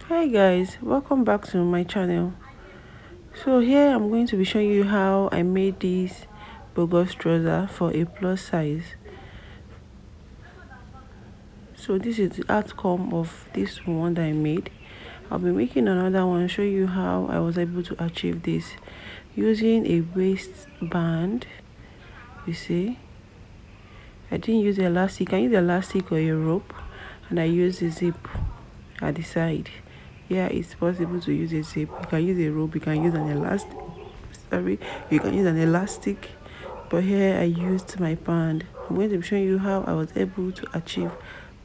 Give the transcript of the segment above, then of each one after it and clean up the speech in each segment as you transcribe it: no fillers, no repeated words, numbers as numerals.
Hi guys, welcome back to my channel. So here I'm going to be showing you how I made this bogus trouser for a plus size. So this is the outcome of this one that I made. I'll be making another one, show you how I was able to achieve this using a waistband. You see, I didn't use elastic. I use elastic or a rope, and I use a zip at the side. Yeah, it's possible to use a zip. You can use a rope, you can use an elastic. Sorry, you can use an elastic, but here I used my band. I'm going to be showing you how I was able to achieve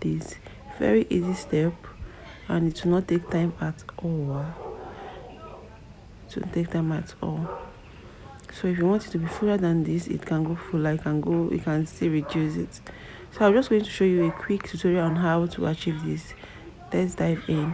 this very easy step, and it will not take time at all. It won't take time at all. So if you want it to be fuller than this, it can go fuller. You can still reduce it. So I'm just going to show you a quick tutorial on how to achieve this. Let's dive in.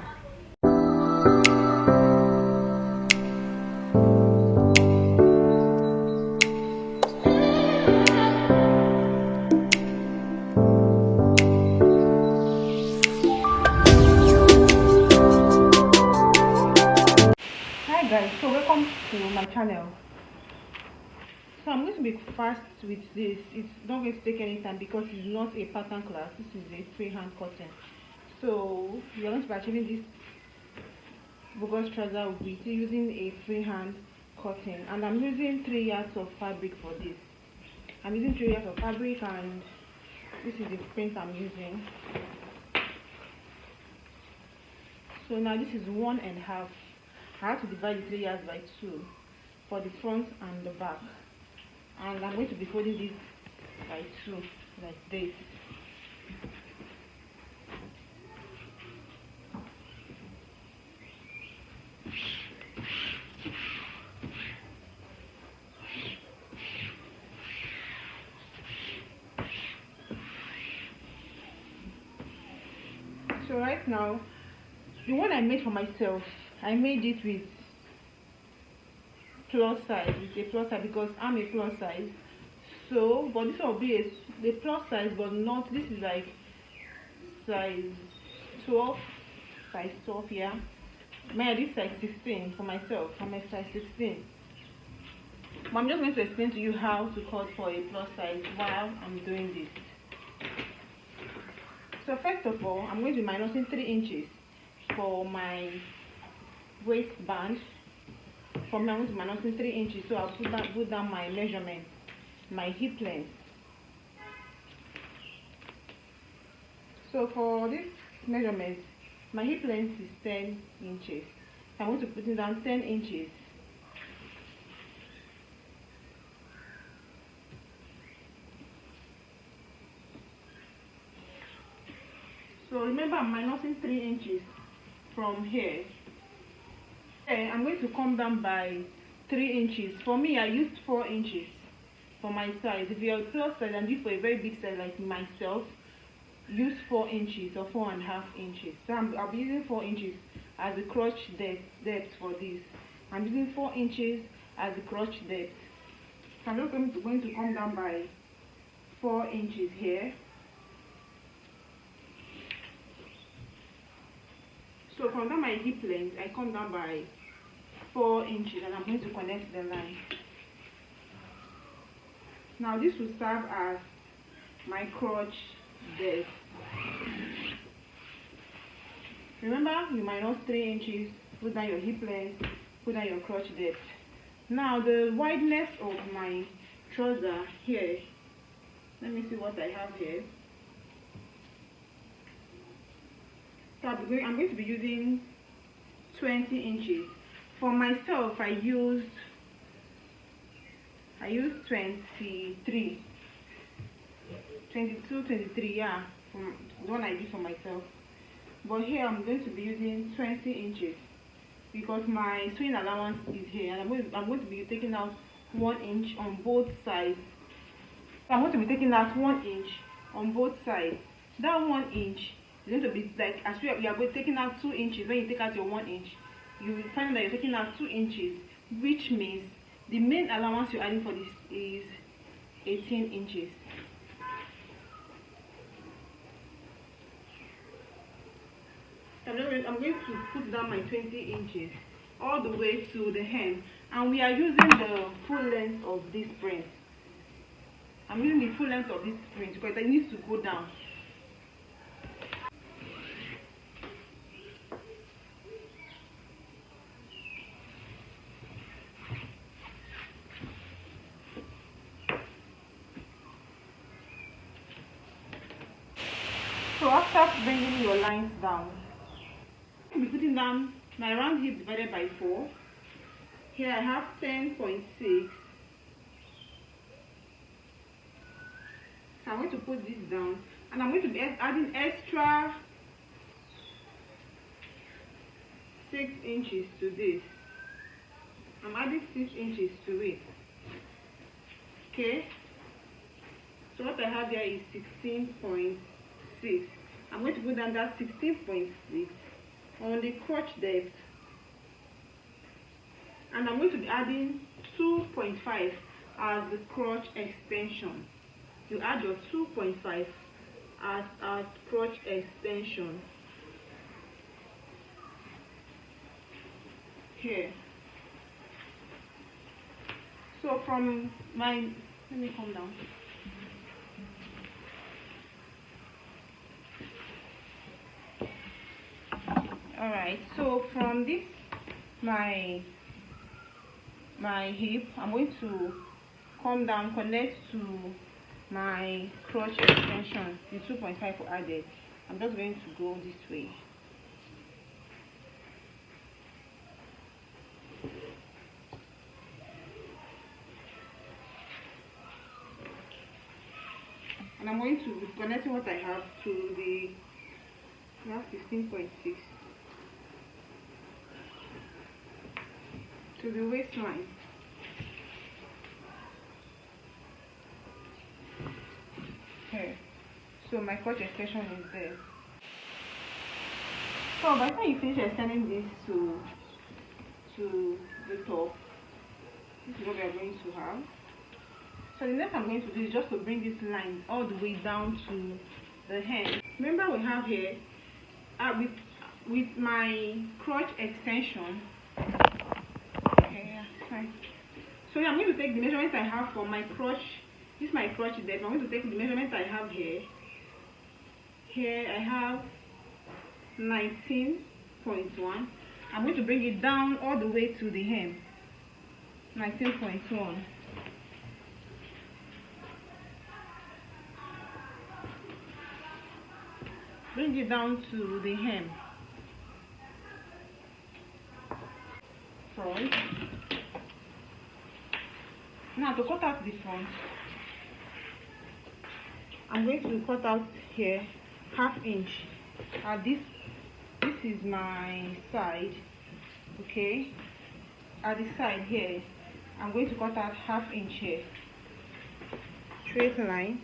Hi guys, so welcome to my channel. So I'm going to be fast with this. It's not going to take any time because it's not a pattern class. This is a freehand cutting. So we are going to be achieving this bogus trouser with using a freehand cutting, and I'm using 3 yards of fabric for this. I'm using 3 yards of fabric, and this is the print I'm using. So now this is 1.5. I have to divide the 3 yards by 2 for the front and the back, and I'm going to be folding this by 2 like this. So right now, the one I made for myself, I made it with plus size, because I'm a plus size. So, but this one will be a plus size, but not, this is like size 12, size 12, yeah. This is like 16 for myself. I'm a size 16. But I'm just going to explain to you how to cut for a plus size while I'm doing this. So first of all, I'm going to be minusing 3 inches for my waistband. For me, I'm going to be minusing 3 inches. So I'll put down my measurement, my hip length. So for this measurement, my hip length is 10 inches. I'm going to put it down 10 inches. So remember, I'm minusing 3 inches from here. Okay, I'm going to come down by 3 inches. For me, I used 4 inches for my size. If you're a plus size and you for a very big size like myself, use 4 inches or 4.5 inches. So I'll be using 4 inches as the crotch depth for this. I'm using 4 inches as the crotch depth. So I'm just going to come down by 4 inches here. So from that my hip length, I come down by 4 inches, and I'm going to connect the line. Now this will serve as my crotch depth. Remember, you minus 3 inches, put down your hip length, put down your crotch depth. Now the wideness of my trouser here, let me see what I have here. So I'm going to be using 20 inches. For myself, I used 23, 22, 23, yeah, from the one I did for myself. But here I'm going to be using 20 inches because my sewing allowance is here, and I'm going to be taking out 1 inch on both sides. So I'm going to be taking out 1 inch on both sides. That 1 inch is going to be like, as we are going taking out 2 inches. When you take out your 1 inch, you will find that you're taking out 2 inches, which means the main allowance you're adding for this is 18 inches. So I'm going to put down my 20 inches all the way to the hem, and we are using the full length of this print. I'm using the full length of this print because it needs to go down. So after bringing your lines down, I'll be putting down my round hip divided by 4. Here I have 10.6. So I'm going to put this down, and I'm going to be adding extra 6 inches to this. I'm adding 6 inches to it. Okay. So what I have here is 16.6. I'm going to put down that 16.6 on the crotch depth, and I'm going to be adding 2.5 as the crotch extension. You add your 2.5 as crotch extension here. So from my, let me come down. Alright, so from this my hip, I'm going to come down, connect to my crotch extension, the 2.5 added. I'm just going to go this way. And I'm going to be connecting what I have to the 16.6 to the waistline. Okay, so my crotch extension is there. So by the time you finish extending this to the top, this is what we are going to have. So the next I'm going to do is just to bring this line all the way down to the hem. Remember we have here with my crotch extension. Okay, yeah, fine. So yeah, I'm going to take the measurements I have for my crotch. This is my crotch depth. I'm going to take the measurements I have here. Here I have 19.1. I'm going to bring it down all the way to the hem. 19.1. Bring it down to the hem. Front. Now to cut out the front, I'm going to cut out here 1/2 inch. This is my side. Okay. At the side here, I'm going to cut out 1/2 inch here. Straight line.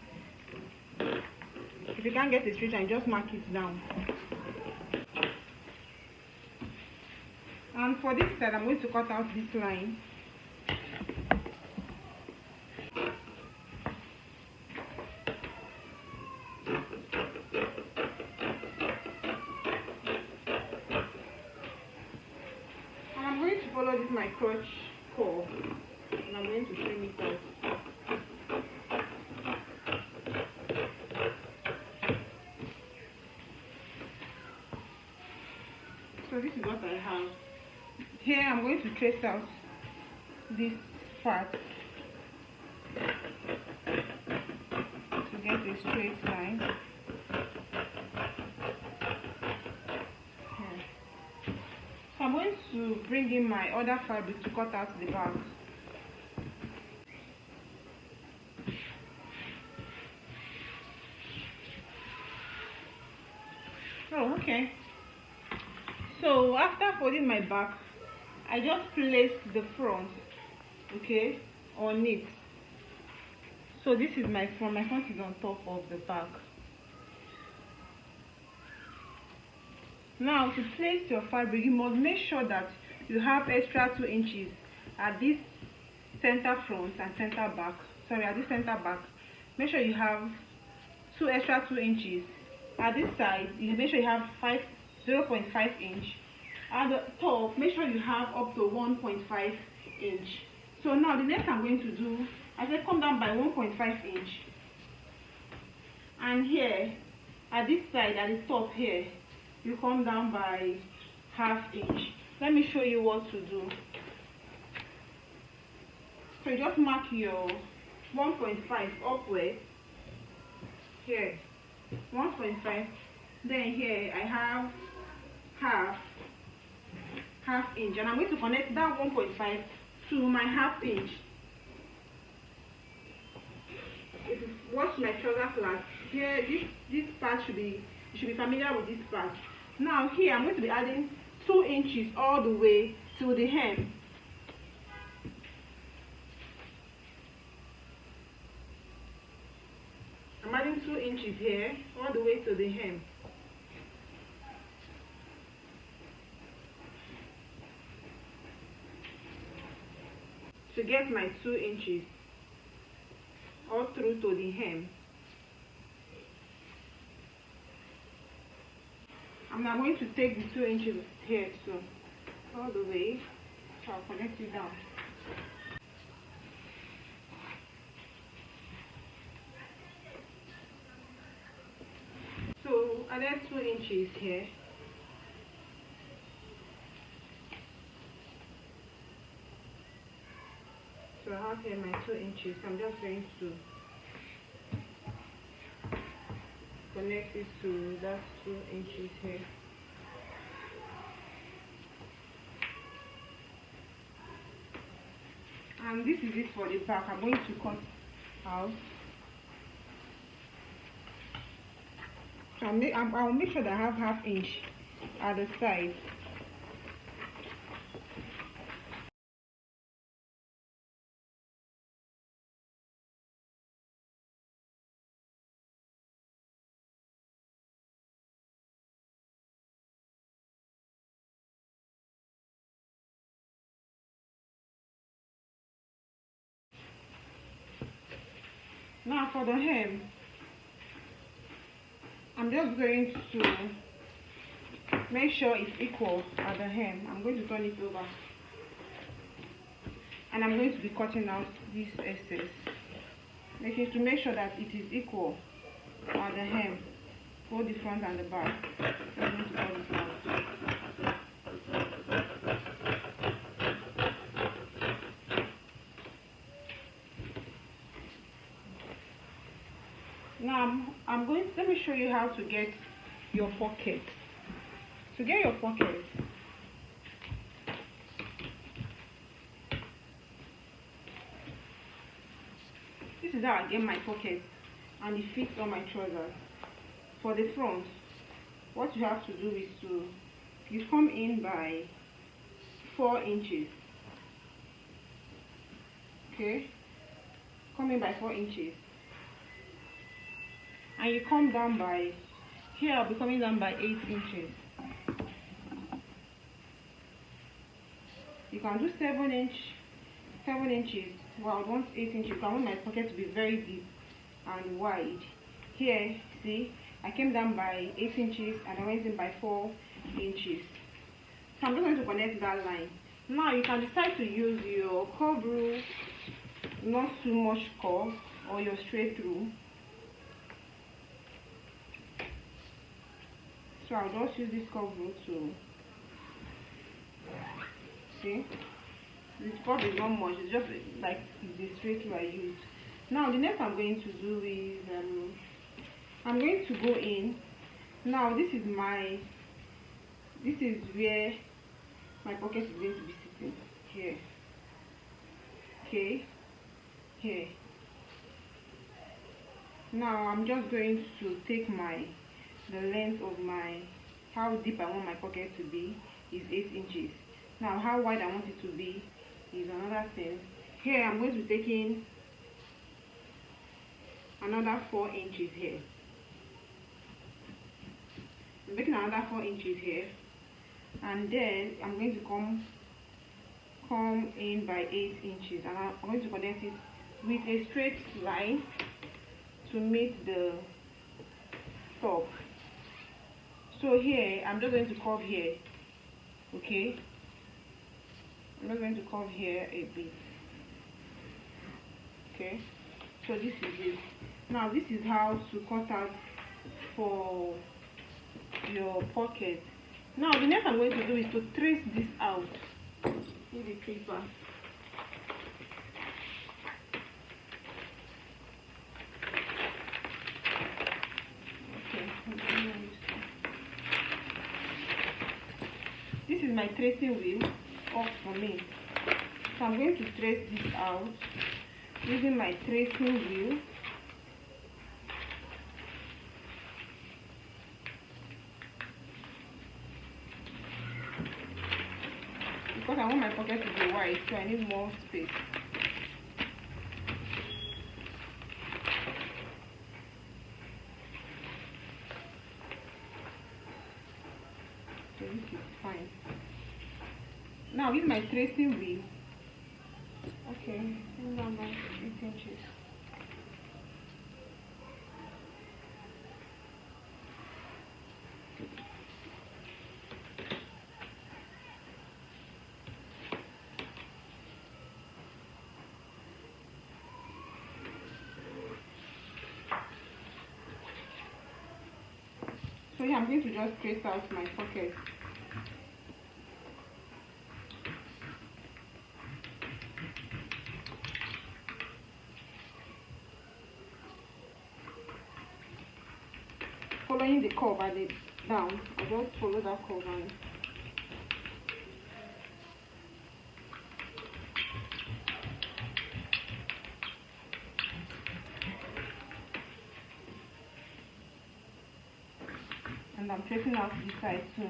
If you can't get a straight line, just mark it down. And for this side, I'm going to cut out this line. And I'm going to follow this my crotch curve, and I'm going to trim it out. So this is what I have. Here I'm going to trace out this part to get a straight line. Here. So I'm going to bring in my other fabric to cut out the back. Oh, okay. So after folding my back, I just placed the front, okay, on it. So this is my front. My front is on top of the back. Now to place your fabric, you must make sure that you have extra 2 inches at this center front and center back. Sorry, at this center back. Make sure you have extra 2 inches. At this side, you make sure you have 0.5 inch. At the top, make sure you have up to 1.5 inch. So now the next I'm going to do, I said come down by 1.5 inch. And here, at this side, at the top here, you come down by ½ inch. Let me show you what to do. So you just mark your 1.5 upward. Here, 1.5. Then here I have half inch, and I'm going to connect that 1.5 to my ½ inch. If you watch my trouser class, here this part you should be familiar with this part. Now here I'm going to be adding 2 inches all the way to the hem. I'm adding 2 inches here all the way to the hem. To get my 2 inches all through to the hem. I'm now going to take the 2 inches here too, all the way, so I'll connect it down. So I added 2 inches here. So I have here my 2 inches. I'm just going to connect it to that 2 inches here. And this is it for the back. I'm going to cut out. So I'll make sure that I have ½ inch at the side. Now for the hem, I'm just going to make sure it's equal at the hem. I'm going to turn it over, and I'm going to be cutting out this excess, making to make sure that it is equal at the hem, both the front and the back. So I'm going to cut this out. Now let me show you how to get your pocket. To get your pocket, this is how I get my pocket and it fits on my trousers. For the front, what you have to do is you come in by 4 inches. Okay, come in by 4 inches. And you come down by, here I'll be coming down by 8 inches. You can do 7 inches. Well, I want 8 inches. I want my pocket to be very deep and wide. Here, see, I came down by 8 inches and I went in by 4 inches. So I'm just going to connect that line. Now you can decide to use your curve rule, not too much curve, or your straight rule. So I'll just use this curve rule to see. This curve is not much, it's just like the straight rule I used. Now the next I'm going to do is I'm going to go in. Now this is where my pocket is going to be sitting. Here. Okay. Here. Now I'm just going to take the length of how deep I want my pocket to be is 8 inches. Now how wide I want it to be is another thing. Here I'm going to be taking another 4 inches here. I'm making another 4 inches here, and then I'm going to come in by 8 inches, and I'm going to connect it with a straight line to meet the top. So here I'm just going to curve here, okay? I'm just going to curve here a bit, okay? So this is it. Now this is how to cut out for your pocket. Now the next I'm going to do is to trace this out with the clipper. This is my tracing wheel off for me. So I'm going to trace this out using my tracing wheel. Because I want my pocket to be wide, so I need more space. So this is fine. Now with my tracing wheel, okay, down by 8 inches. So yeah, I'm going to just trace out my pocket. Following the curve at the down, I just follow that curve and I'm tracing out this side too.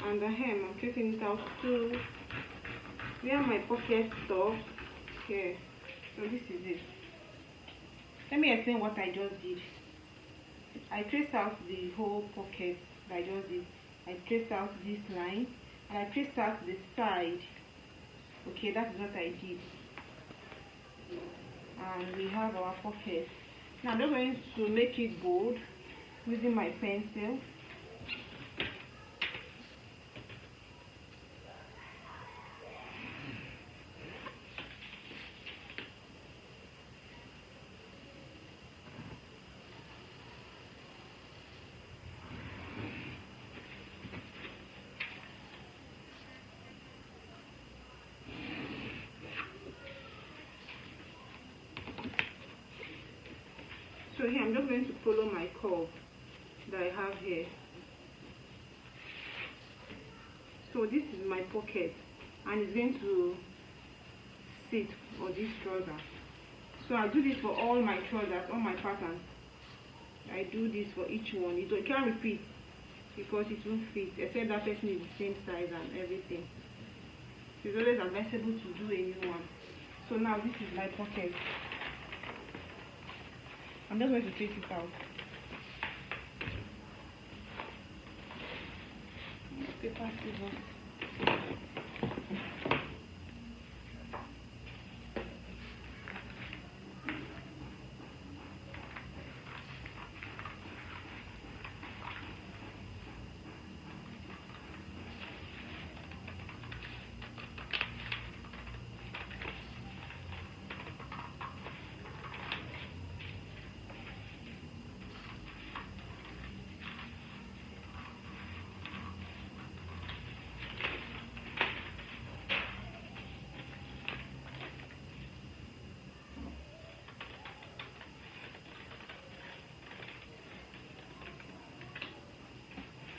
And the hem, I'm tracing it out too. Where my pocket stops here. So this is it. Let me explain what I just did. I traced out the whole pocket that I just did. I traced out this line and I traced out the side. Okay, that's what I did. And we have our pocket. Now I'm just going to make it bold using my pencil. So here I'm just going to follow my curve that I have here. So this is my pocket and it's going to sit on this trouser. So I do this for all my trousers, all my patterns. I do this for each one. You can't repeat because it won't fit, except that person is the same size and everything. So it's always advisable to do a new one. So now this is my pocket. I'm just going to trace it out. Paper, scissors.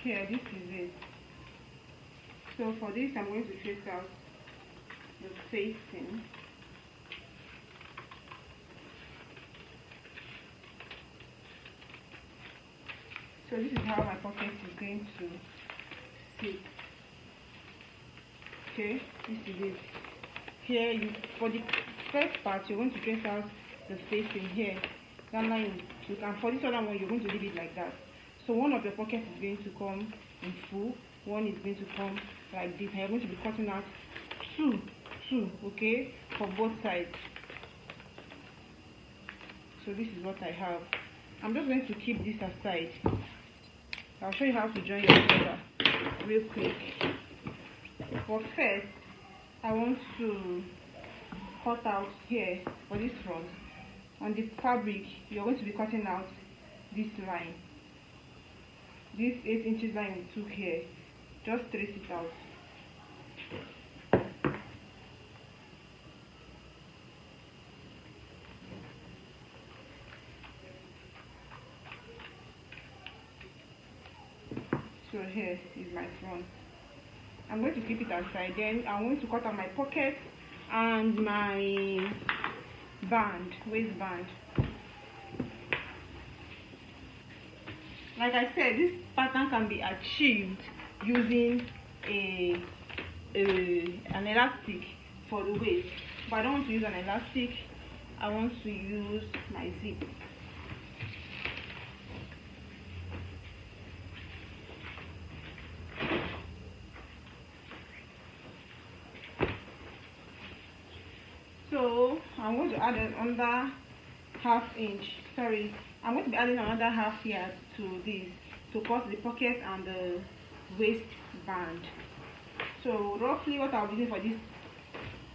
Here, this is it. So for this, I'm going to trace out the facing. So this is how my pocket is going to sit. Okay, this is it. Here, for the first part, you're going to trace out the facing here. That line, and for this other one, you're going to leave it like that. So one of your pockets is going to come in full, one is going to come like this, and you're going to be cutting out two, okay, for both sides. So this is what I have. I'm just going to keep this aside. I'll show you how to join your trouser real quick. But first, I want to cut out here for this front. On the fabric, you're going to be cutting out this line. This 8 inches line we took here. Just trace it out. So here is my front. I'm going to keep it aside. Then I'm going to cut out my pocket and my band, waistband. Like I said, this pattern can be achieved using an elastic for the waist, but I don't want to use an elastic. I want to use my zip. So I'm going to add another half inch. Sorry, I'm going to be adding another half yard to this to cut the pocket and the waistband. So roughly what I'll be using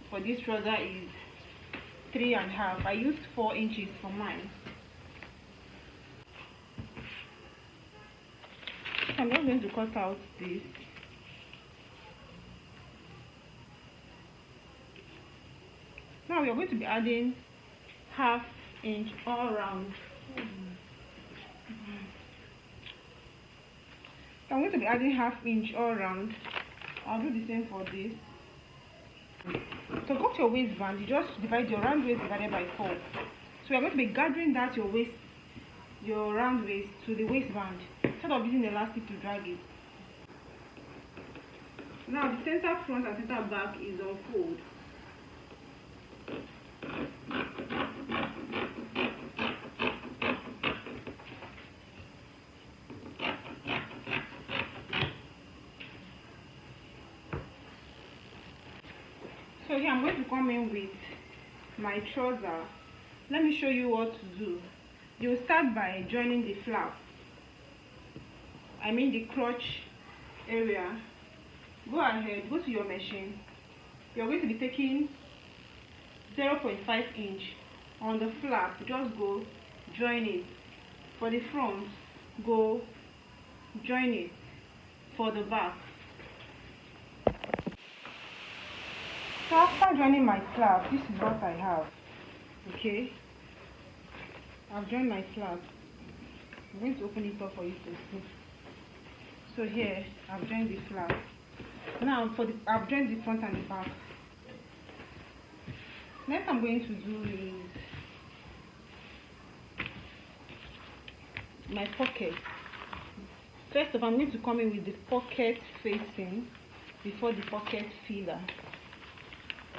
for this trouser is 3.5. I used 4 inches for mine. So I'm just going to cut out this. Now we are going to be adding half inch all around. So I'm going to be adding half inch all around. I'll do the same for this. So go to your waistband, you just divide your round waist divided by 4. So you're going to be gathering that your round waist to the waistband instead of using the elastic to drag it. Now the center front and center back is on fold. So here I'm going to come in with my trouser. Let me show you what to do. You start by joining the flap. I mean the crotch area. Go ahead, go to your machine. You're going to be taking 0.5 inch on the flap. Just go join it. For the front, go join it. For the back. So after joining my flap, this is what I have. Okay, I've joined my flap. I'm going to open it up for you to see. So here I've joined the flap. Now I've joined the front and the back. Next I'm going to do is my pocket. First of all, I'm going to come in with the pocket facing before the pocket filler.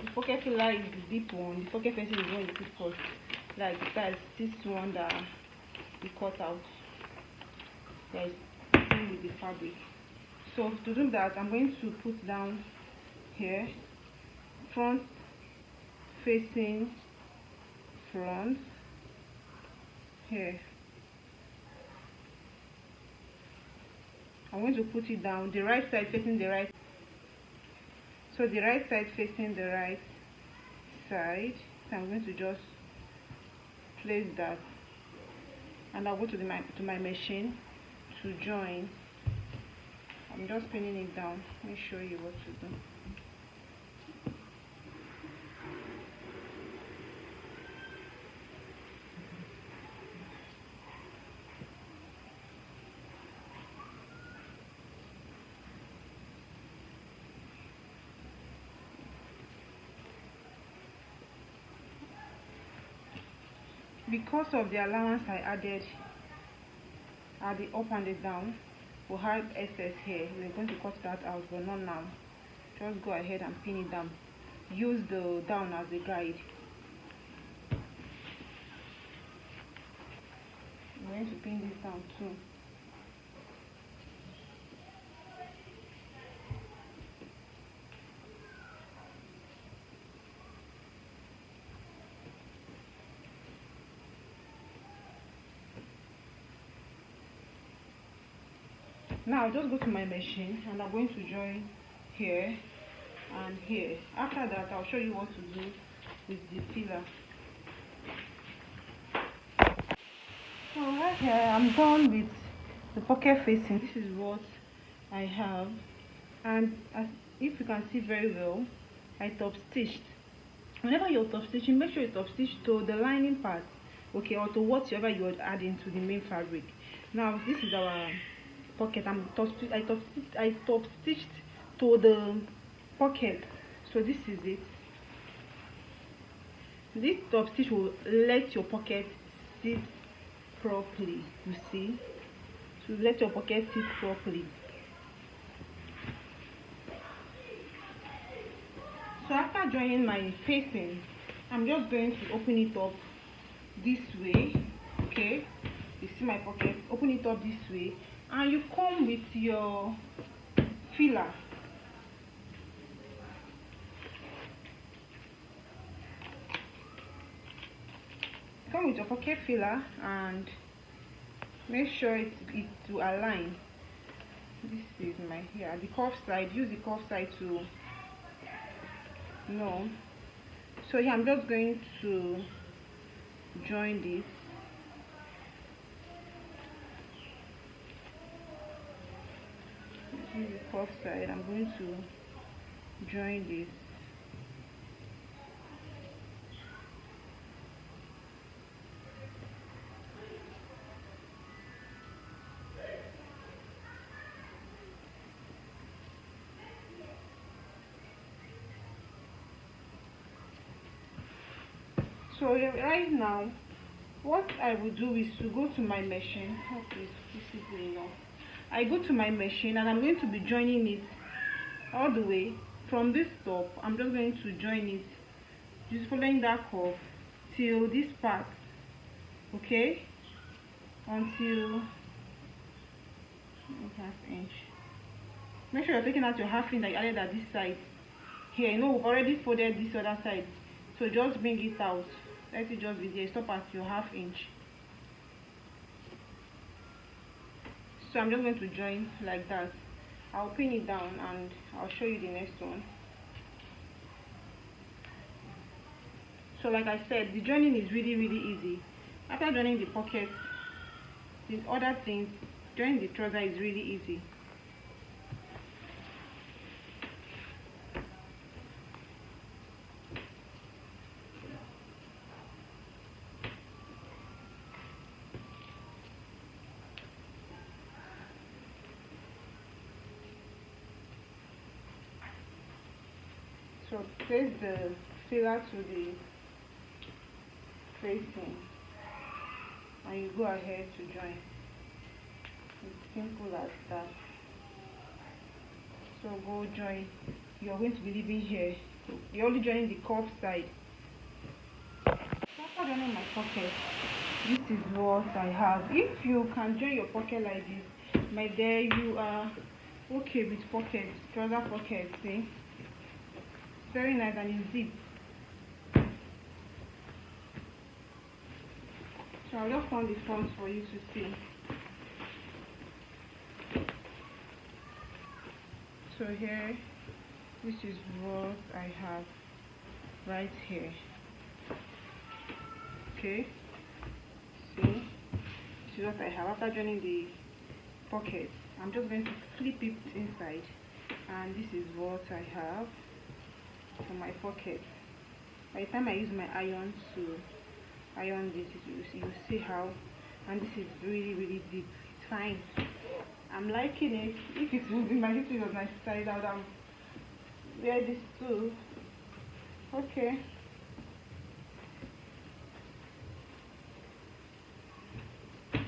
The pocket filler is the deep one. The pocket facing is one you put first. Like that's this one that we cut out. That is same with the fabric. So to do that, I'm going to put down here front facing front here. I'm going to put it down, the right side facing the right. So the right side facing the right side. So I'm going to just place that, and I'll go to my machine to join. I'm just pinning it down. Let me show you what to do. Because of the allowance I added at the up and the down, we had excess here. We're going to cut that out, but not now. Just go ahead and pin it down. Use the down as a guide. I'm going to pin this down too. Now I'll just go to my machine and I'm going to join here and here. After that, I'll show you what to do with the filler. So right here, I'm done with the pocket facing. This is what I have, and as if you can see very well, I top stitched. Whenever you're top stitching, make sure you top stitch to the lining part, okay, or to whatever you're adding to the main fabric. Now this is our pocket. I top stitched to the pocket, so this is it. This top stitch will let your pocket sit properly, you see, to let your pocket sit properly. So after joining my facing, I'm just going to open it up this way, okay? You see my pocket, open it up this way, and you come with your filler. Come with your pocket filler and make sure it to align. This is my hair, the curve side. Use the curve side to know. So yeah, I'm just going to join this. Use the curve side. I'm going to join this. So right now, what I will do is to go to my machine. Okay, this is good enough. I go to my machine and I'm going to be joining it all the way from this top. I'm just going to join it, just following that curve till this part, okay, until half inch. Make sure you're taking out your half inch that you added at this side. Here, you know, we've already folded this other side, so just bring it out. Let it just be there. Stop at your half inch. So I'm just going to join like that. I'll pin it down and I'll show you the next one. So like I said, the joining is really easy. After joining the pockets, the other things, joining the trouser is really easy. So place the filler to the facing and you go ahead to join. It's simple as that. So go join. You're going to be leaving here. You're only joining the curve side. After joining my pocket, this is what I have. If you can join your pocket like this, my dear, you are okay with pockets, trouser pockets, see? Very nice and it's deep. So I'll just turn the front for you to see. So here, this is what I have right here. Okay, see, this is what I have. After joining the pocket, I'm just going to flip it inside, and this is what I have for my pocket. By the time I use my iron to iron this, you see how, and this is really deep. It's fine. I'm liking it. If it would be my history was my size, I would have wear this too. Okay.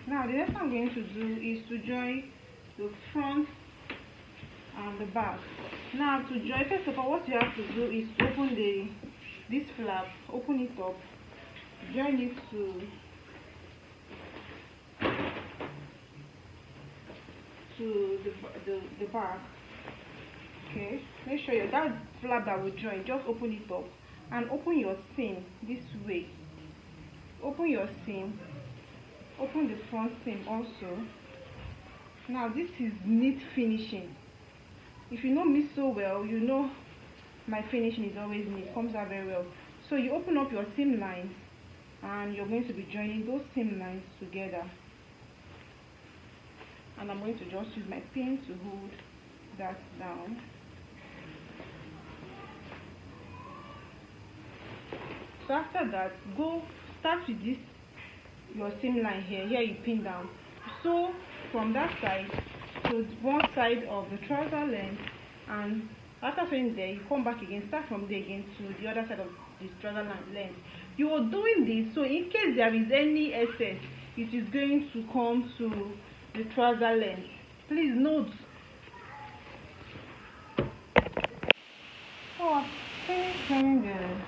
Now the next thing I'm going to do is to join the front and the back. Now to join, first of all, what you have to do is to open this flap, open it up, join it to the back. Okay, make sure that flap that will join, just open it up and open your seam this way. Open your seam, open the front seam also. Now this is neat finishing. If you know me so well, you know my finishing is always neat, comes out very well. So you open up your seam lines and you're going to be joining those seam lines together. And I'm going to just use my pin to hold that down. So after that, start with this your seam line here. Here you pin down. So from that side to one side of the trouser length, and after sewing there, you come back again, start from there again to the other side of the trouser length. You are doing this so in case there is any excess, it is going to come to the trouser length. Please note. So I've finished doing the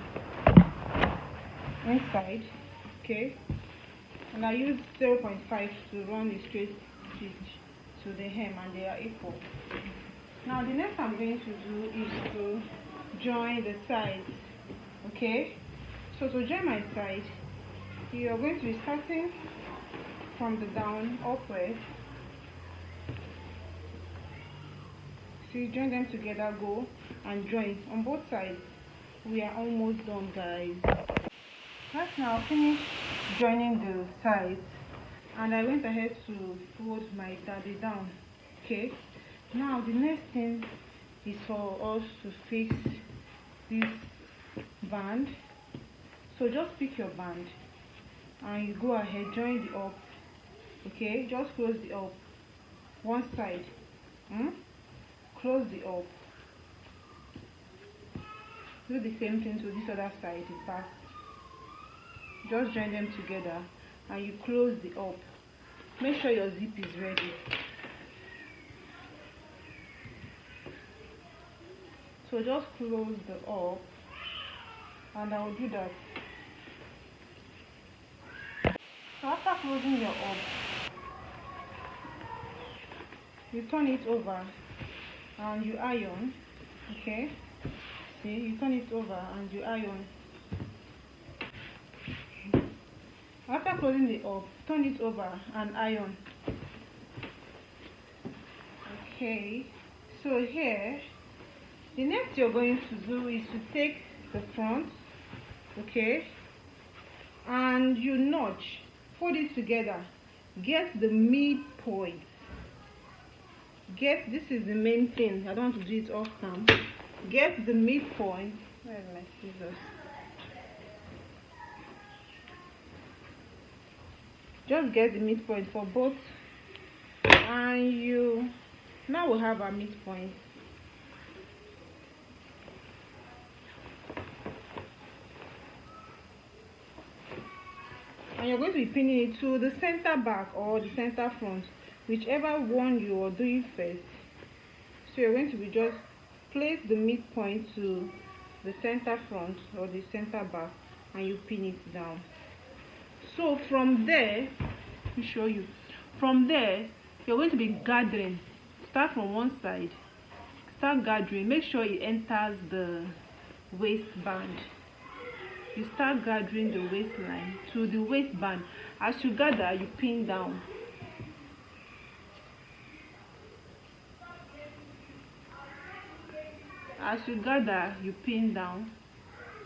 inside, okay, and I use 0.5 to run a straight stitch to the hem, and they are equal. Now the next I'm going to do is to join the sides. Okay, so to join my side, you are going to be starting from the down upward. So you join them together, go and join on both sides. We are almost done, guys. Right now, finish joining the sides, and I went ahead to fold my daddy down. Okay, now the next thing is for us to fix this band. So just pick your band and you go ahead, join the up. Okay, just close the up one side, close the up, do the same thing to this other side, the back. Just join them together and you close the up. Make sure your zip is ready. So just close the up, and I will do that. So after closing your up, you turn it over and you iron. Okay, see, you turn it over and you iron. After closing the up, turn it over and iron. Okay, so here the next you're going to do is to take the front, okay, and you notch, fold it together, get the midpoint. This is the main thing. I don't want to do it off cam. Get the midpoint. Where are my scissors? Just get the midpoint for both, and you now we have our midpoint. And you're going to be pinning it to the center back or the center front, whichever one you are doing first. So you're going to be just place the midpoint to the center front or the center back, and you pin it down. So from there, let me show you. From there, you're going to be gathering. Start from one side. Start gathering. Make sure it enters the waistband. You start gathering the waistline to the waistband. As you gather, you pin down. As you gather, you pin down.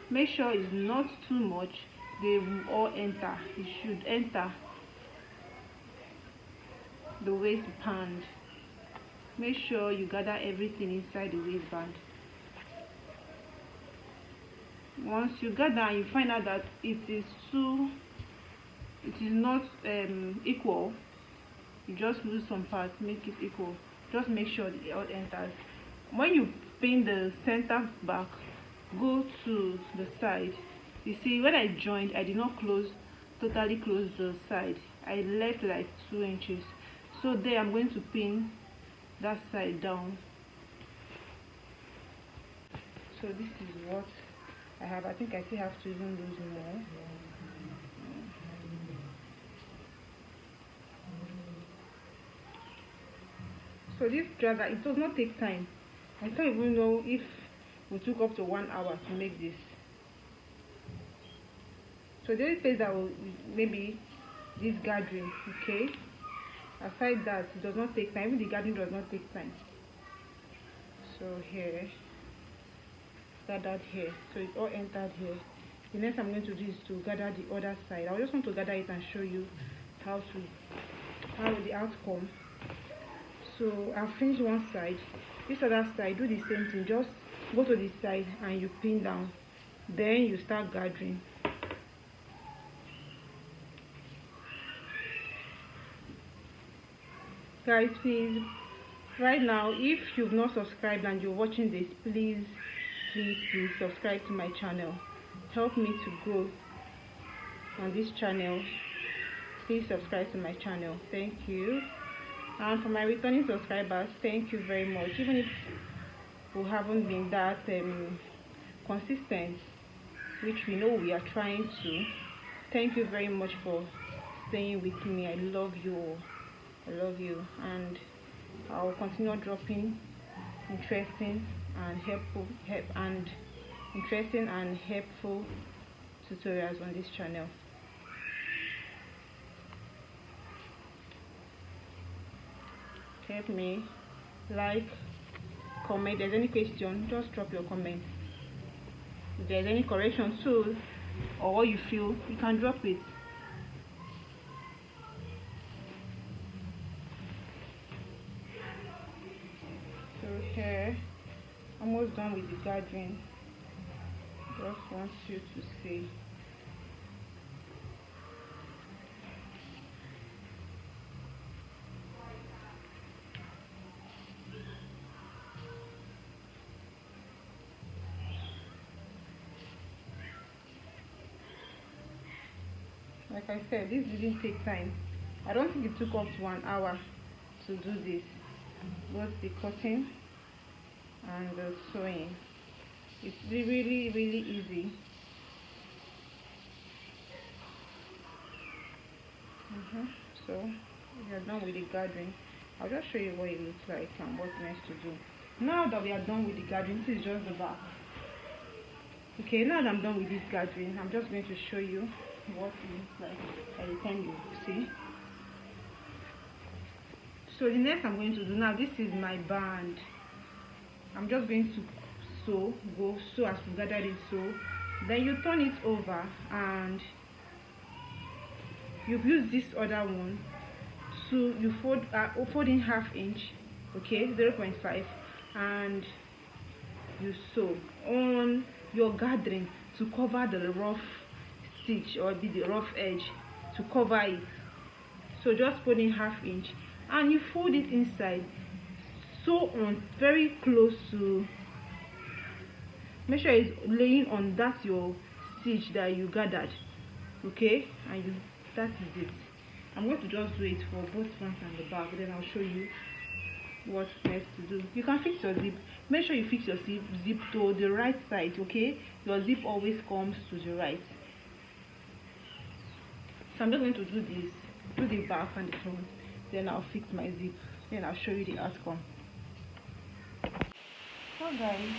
Make sure it's not too much. They will all enter. It should enter the waistband. Make sure you gather everything inside the waistband. Once you gather and you find out that it is not equal, you just lose some parts, make it equal. Just make sure it all enters. When you pin the center back, go to the side. You see, when I joined, I did not totally close the side. I left like 2 inches. So there I'm going to pin that side down. So this is what I have. I think I still have to even lose more. So this trouser, it does not take time. I don't even know if we took up to 1 hour to make this. So the only place that will maybe this gathering, okay. Aside that, it does not take time. Even the gardening does not take time. So here, gathered here, so it all entered here. The next I'm going to do is to gather the other side. I just want to gather it and show you how the outcome. So I've finished one side. This other side, do the same thing. Just go to the side and you pin down, then you start gathering. Guys, please, right now, if you've not subscribed and you're watching this, please subscribe to my channel. Help me to grow on this channel. Please subscribe to my channel. Thank you. And for my returning subscribers, thank you very much. Even if we haven't been that consistent, which we know we are trying to, thank you very much for staying with me. I love you all. I love you, and I'll continue dropping interesting and helpful tutorials on this channel. Help me, like, comment. If there's any question, just drop your comment. If there's any correction too, or what you feel, you can drop it. So here, almost done with the gathering. Just want you to see. Like I said, this didn't take time. I don't think it took up to 1 hour to do this. Both the cutting and the sewing. It's really easy. So we are done with the gathering. I'll just show you what it looks like and what's next to do. Now that we are done with the gathering, this is just the back. Okay, now that I'm done with this gathering, I'm just going to show you what it looks like by the time you see. So the next I'm going to do now, this is my band. I'm just going to sew as we gather it. So then you turn it over and you use this other one to you fold in 1/2 inch, okay, 0.5, and you sew on your gathering to cover the rough stitch or the rough edge, to cover it. So just fold in 1/2 inch and you fold it inside. Sew on very close to, make sure it's laying on that your stitch that you gathered, okay, and that is it. I'm going to just do it for both front and the back, then I'll show you what's next to do. You can fix your zip. Make sure you fix your zip to the right side, okay? Your zip always comes to the right. So I'm just going to do this, do the back and the front, then I'll fix my zip, then I'll show you the outcome. So guys,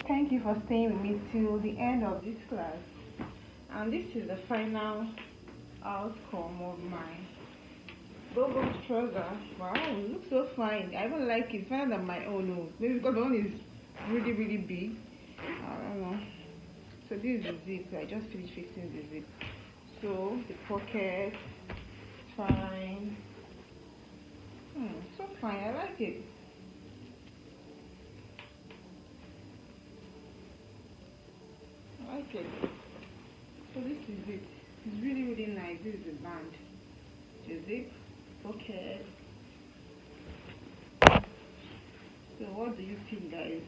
thank you for staying with me till the end of this class, and this is the final outcome of my go-go trouser. Wow, it looks so fine. I even like it. It's finer than my own. Oh, maybe because my own is really big. I don't know. So this is the zip. I just finished fixing the zip. So the pocket, fine. So fine. I like it. I like it. So this is it. It's really nice. This is the band, the zip, pocket. So what do you think, guys?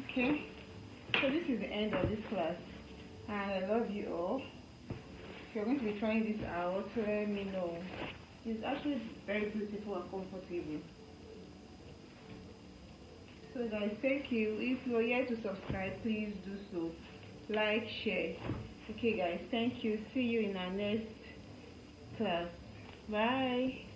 Okay, so this is the end of this class, and I love you all. If you're going to be trying this out, let me know. It's actually very beautiful and comfortable. So guys, thank you. If you're yet to subscribe, please do so. Like, share. Okay guys, thank you. See you in our next class. Bye.